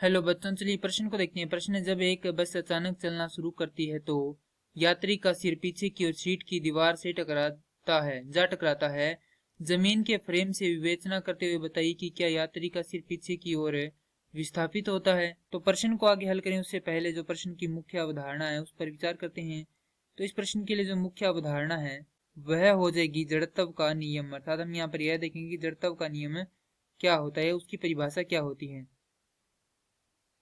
Hello बच्चों, चलिए प्रश्न को देखते हैं। प्रश्न है, जब एक बस अचानक चलना शुरू करती है तो यात्री का सिर पीछे की ओर सीट की दीवार से टकराता है। जमीन के फ्रेम से विवेचना करते हुए बताइए कि क्या यात्री का सिर पीछे की ओर विस्थापित होता है। तो प्रश्न को आगे हल करें उससे पहले जो प्रश्न की मुख्य अवधारणा है उस पर विचार करते हैं। तो इस प्रश्न के लिए जो मुख्य अवधारणा है वह हो जाएगी जड़त्व का नियम। अर्थात हम यहाँ पर यह देखेंगे कि जड़त्व का नियम क्या होता है, उसकी परिभाषा क्या होती है।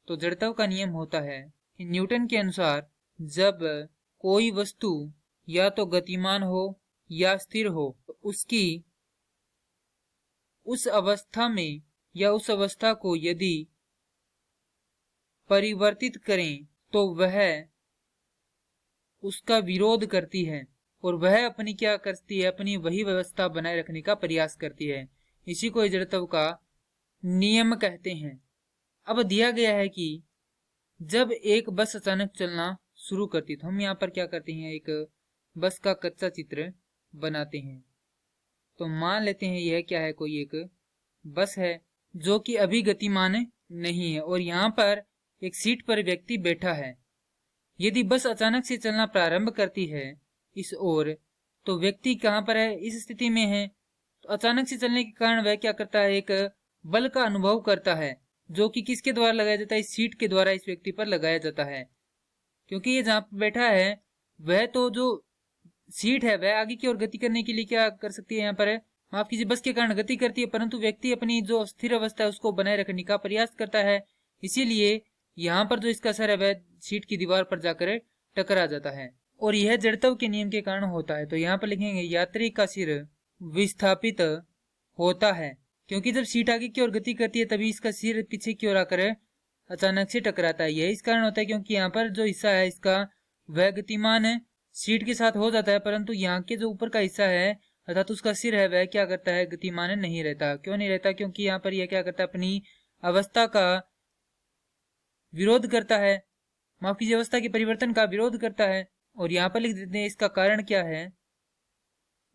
तो जड़त्व का नियम होता है कि न्यूटन के अनुसार जब कोई वस्तु या तो गतिमान हो या स्थिर हो तो उसकी उस अवस्था में या उस अवस्था को यदि परिवर्तित करें तो वह उसका विरोध करती है और वह अपनी क्या करती है, अपनी वही व्यवस्था बनाए रखने का प्रयास करती है। इसी को जड़त्व का नियम कहते हैं। अब दिया गया है कि जब एक बस अचानक चलना शुरू करती तो हम यहाँ पर क्या करते हैं, एक बस का कच्चा चित्र बनाते हैं। तो मान लेते हैं यह क्या है, कोई एक बस है जो कि अभी गतिमान नहीं है और यहाँ पर एक सीट पर व्यक्ति बैठा है। यदि बस अचानक से चलना प्रारंभ करती है इस ओर तो व्यक्ति कहाँ पर है, इस स्थिति में है। तो अचानक से चलने के कारण वह क्या करता है, एक बल का अनुभव करता है जो कि किसके द्वारा लगाया जाता है, इस सीट के द्वारा इस व्यक्ति पर लगाया जाता है। क्योंकि ये जहां पर बैठा है वह तो जो सीट है वह आगे की ओर गति करने के लिए क्या कर सकती है, यहाँ पर माफ कीजिए बस के कारण गति करती है, परंतु व्यक्ति अपनी जो स्थिर अवस्था है उसको बनाए रखने का प्रयास करता है। इसीलिए यहाँ पर जो इसका सर है वह सीट की दीवार पर जाकर टकरा जाता है और यह जड़त्व के नियम के कारण होता है। तो यहाँ पर लिखेंगे यात्री का सिर विस्थापित होता है क्योंकि जब सीट आगे की ओर गति करती है तभी इसका सिर पीछे की ओर आकर अचानक से टकराता है। यह इस कारण होता है क्योंकि यहाँ पर जो हिस्सा है इसका वह गतिमान है, सीट के साथ हो जाता है, परंतु यहाँ के जो ऊपर का हिस्सा है अर्थात उसका सिर है वह क्या करता है, गतिमान नहीं रहता। क्यों नहीं रहता, क्योंकि यहाँ पर यह क्या करता है, अपनी अवस्था का विरोध करता है, माफ कीजिए अवस्था के परिवर्तन का विरोध करता है। और यहाँ पर लिख देते हैं इसका कारण क्या है,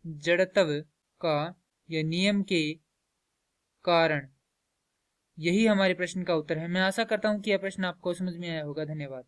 जड़त्व का या नियम के कारण। यही हमारे प्रश्न का उत्तर है। मैं आशा करता हूं कि यह प्रश्न आपको समझ में आया होगा। धन्यवाद।